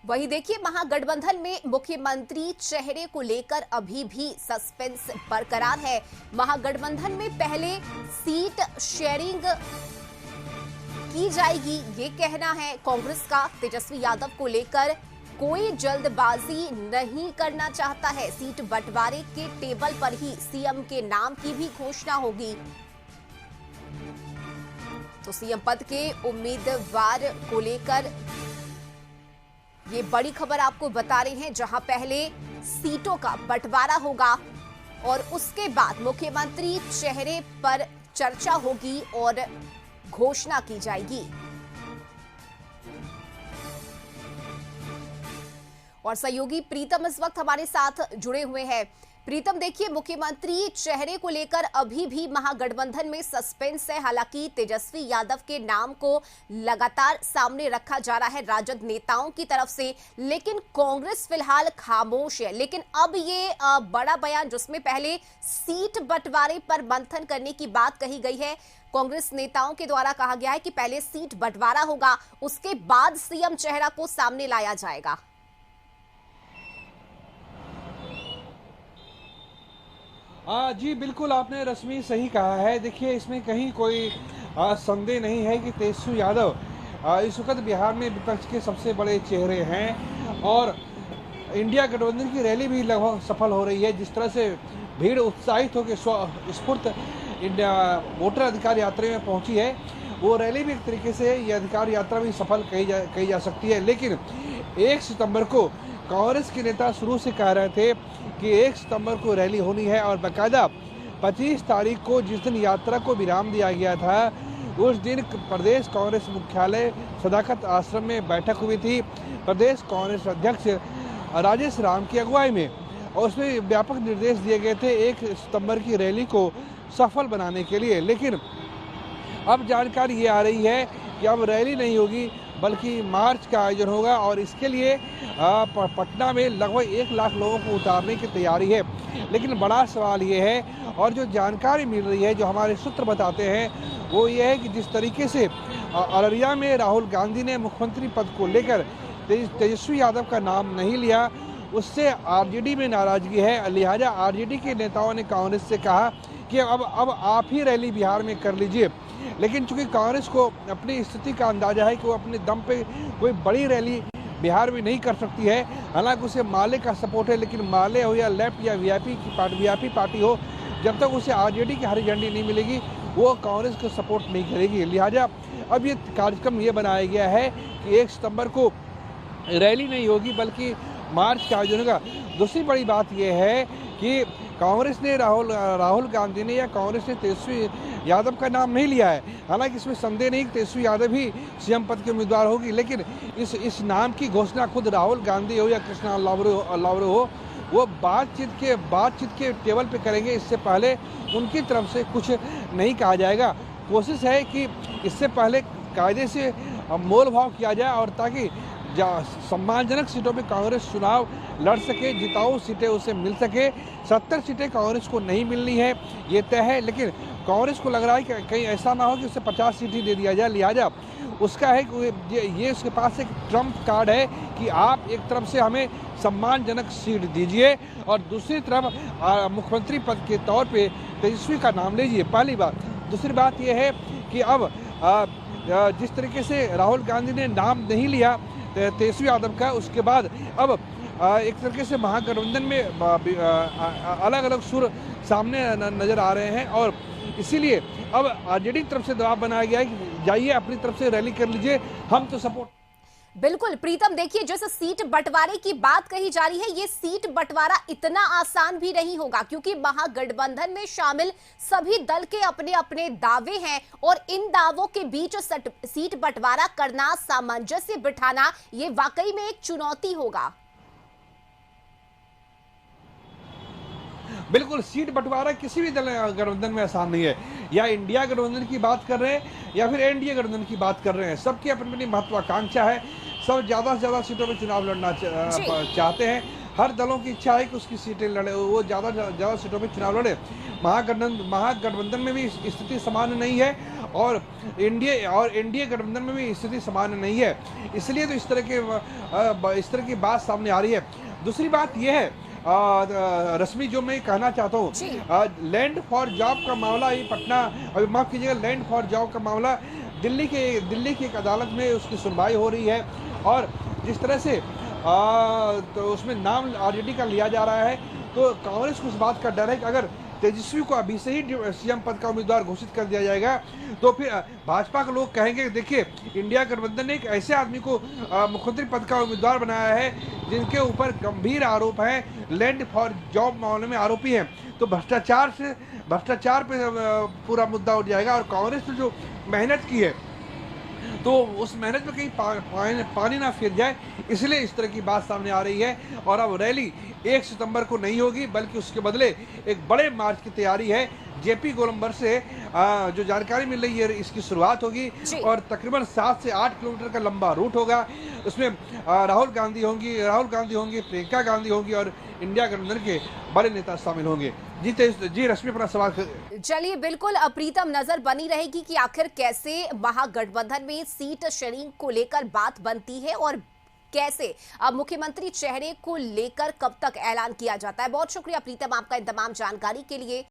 वहीं देखिए, महागठबंधन में मुख्यमंत्री चेहरे को लेकर अभी भी सस्पेंस बरकरार है। महागठबंधन में पहले सीट शेयरिंग की जाएगी, ये कहना है कांग्रेस का। तेजस्वी यादव को लेकर कोई जल्दबाजी नहीं करना चाहता है। सीट बंटवारे के टेबल पर ही सीएम के नाम की भी घोषणा होगी। तो सीएम पद के उम्मीदवार को लेकर ये बड़ी खबर आपको बता रहे हैं, जहां पहले सीटों का बंटवारा होगा और उसके बाद मुख्यमंत्री चेहरे पर चर्चा होगी और घोषणा की जाएगी। और सहयोगी प्रीतम इस वक्त हमारे साथ जुड़े हुए हैं। प्रीतम, देखिए, मुख्यमंत्री चेहरे को लेकर अभी भी महागठबंधन में सस्पेंस है। हालांकि तेजस्वी यादव के नाम को लगातार सामने रखा जा रहा है राजद नेताओं की तरफ से, लेकिन कांग्रेस फिलहाल खामोश है। लेकिन अब ये बड़ा बयान, जिसमें पहले सीट बंटवारे पर मंथन करने की बात कही गई है, कांग्रेस नेताओं के द्वारा कहा गया है कि पहले सीट बंटवारा होगा, उसके बाद सीएम चेहरा को सामने लाया जाएगा। जी बिल्कुल, आपने रश्मि सही कहा है। देखिए, इसमें कहीं कोई संदेह नहीं है कि तेजस्वी यादव इस वक्त बिहार में विपक्ष के सबसे बड़े चेहरे हैं और इंडिया गठबंधन की रैली भी लगभग सफल हो रही है। जिस तरह से भीड़ उत्साहित होकर स्फूर्त इंडिया वोटर अधिकार यात्रा में पहुंची है, वो रैली भी एक तरीके से ये अधिकार यात्रा भी सफल कही जा सकती है। लेकिन 1 सितंबर को कांग्रेस के नेता शुरू से कह रहे थे कि 1 सितंबर को रैली होनी है और बाकायदा 25 तारीख को जिस दिन यात्रा को विराम दिया गया था, उस दिन प्रदेश कांग्रेस मुख्यालय सदाकत आश्रम में बैठक हुई थी प्रदेश कांग्रेस अध्यक्ष राजेश राम की अगुवाई में, और उसमें व्यापक निर्देश दिए गए थे 1 सितंबर की रैली को सफल बनाने के लिए। लेकिन अब जानकारी ये आ रही है कि अब रैली नहीं होगी बल्कि मार्च का आयोजन होगा और इसके लिए पटना में लगभग 1 लाख लोगों को उतारने की तैयारी है। लेकिन बड़ा सवाल ये है, और जो जानकारी मिल रही है, जो हमारे सूत्र बताते हैं, वो ये है कि जिस तरीके से अररिया में राहुल गांधी ने मुख्यमंत्री पद को लेकर तेजस्वी यादव का नाम नहीं लिया, उससे आरजेडी में नाराजगी है। लिहाजा आरजेडी के नेताओं ने कांग्रेस से कहा कि अब आप ही रैली बिहार में कर लीजिए। लेकिन चूंकि कांग्रेस को अपनी स्थिति का अंदाजा है कि वो अपने दम पे कोई बड़ी रैली बिहार में नहीं कर सकती है, हालांकि उसे माले का सपोर्ट है, लेकिन माले हो या लेफ्ट या वीआईपी पार्टी हो, जब तक उसे आरजेडी की हरी झंडी नहीं मिलेगी, वो कांग्रेस को सपोर्ट नहीं करेगी। लिहाजा अब ये कार्यक्रम ये बनाया गया है कि 1 सितंबर को रैली नहीं होगी बल्कि मार्च का आयोजन होगा। दूसरी बड़ी बात यह है कि कांग्रेस ने राहुल गांधी ने या कांग्रेस ने तेजस्वी यादव का नाम नहीं लिया है। हालांकि इसमें संदेह नहीं कि तेजस्वी यादव ही सीएम पद के उम्मीदवार होगी, लेकिन इस नाम की घोषणा खुद राहुल गांधी हो या कृष्णा लावरे हो, वो बातचीत के टेबल पे करेंगे। इससे पहले उनकी तरफ से कुछ नहीं कहा जाएगा। कोशिश है कि इससे पहले कायदे से मोल भाव किया जाए और ताकि सम्मानजनक सीटों पे कांग्रेस चुनाव लड़ सके, जिताऊ सीटें उसे मिल सके। 70 सीटें कांग्रेस को नहीं मिलनी है, ये तय है, लेकिन कांग्रेस को लग रहा है कि कहीं ऐसा ना हो कि उसे 50 सीट ही दे दिया जाए। लिहाजा उसका है कि ये उसके पास एक ट्रम्प कार्ड है कि आप एक तरफ से हमें सम्मानजनक सीट दीजिए और दूसरी तरफ मुख्यमंत्री पद के तौर पे तेजस्वी का नाम लीजिए। पहली बात। दूसरी बात यह है कि अब जिस तरीके से राहुल गांधी ने नाम नहीं लिया तेजस्वी यादव का, उसके बाद अब एक तरीके से महागठबंधन में अलग अलग सुर सामने नजर आ रहे हैं और इसीलिए अब आरजेडी की तरफ से दबाव बनाया गया है कि जाइए अपनी तरफ से रैली कर लीजिए, हम तो सपोर्ट। बिल्कुल प्रीतम, देखिए, जैसे सीट बंटवारे की बात कही जा रही है, ये सीट बंटवारा इतना आसान भी नहीं होगा, क्योंकि महागठबंधन में शामिल सभी दल के अपने अपने दावे हैं और इन दावों के बीच सीट बंटवारा करना, सामंजस्य बिठाना, ये वाकई में एक चुनौती होगा। बिल्कुल, सीट बंटवारा किसी भी दल गठबंधन में आसान नहीं है। या इंडिया गठबंधन की बात कर रहे हैं या फिर एनडीए गठबंधन की बात कर रहे हैं, सबकी अपनी अपनी महत्वाकांक्षा है। सब ज़्यादा से ज़्यादा सीटों में चुनाव लड़ना चाहते हैं। हर दलों की इच्छा है कि उसकी सीटें लड़े, वो ज़्यादा सीटों में चुनाव लड़े। महागठबंधन में भी स्थिति समान नहीं है और एनडीए गठबंधन में भी स्थिति सामान्य नहीं है, इसलिए तो इस तरह की बात सामने आ रही है। दूसरी बात यह है रश्मि, जो मैं कहना चाहता हूँ, लैंड फॉर जॉब का मामला, ये पटना, अभी माफ कीजिएगा, लैंड फॉर जॉब का मामला दिल्ली की एक अदालत में उसकी सुनवाई हो रही है, और जिस तरह से तो उसमें नाम आरजेडी का लिया जा रहा है, तो कांग्रेस को इस बात का डर है कि अगर तेजस्वी को अभी से ही सीएम पद का उम्मीदवार घोषित कर दिया जाएगा, तो फिर भाजपा के लोग कहेंगे, देखिए इंडिया गठबंधन ने एक ऐसे आदमी को मुख्यमंत्री पद का उम्मीदवार बनाया है जिनके ऊपर गंभीर आरोप है, लैंड फॉर जॉब मामले में आरोपी हैं, तो भ्रष्टाचार पे पूरा मुद्दा उठ जाएगा, और कांग्रेस ने जो मेहनत की है तो उस मेहनत में कहीं पानी ना फिर जाए, इसलिए इस तरह की बात सामने आ रही है। और अब रैली 1 सितंबर को नहीं होगी, बल्कि उसके बदले एक बड़े मार्च की तैयारी है। जेपी गोलंबर से जो जानकारी मिल रही है, इसकी शुरुआत होगी और तकरीबन 7 से 8 किलोमीटर का लंबा रूट होगा। उसमें राहुल गांधी होंगी, प्रियंका गांधी होंगी और इंडिया गठबंधन के बड़े नेता शामिल होंगे। जी रश्मि, अपना सवाल। चलिए, बिल्कुल प्रीतम, नजर बनी रहेगी कि आखिर कैसे महागठबंधन में सीट शेयरिंग को लेकर बात बनती है और कैसे अब मुख्यमंत्री चेहरे को लेकर कब तक ऐलान किया जाता है। बहुत शुक्रिया प्रीतम आपका इन तमाम जानकारी के लिए।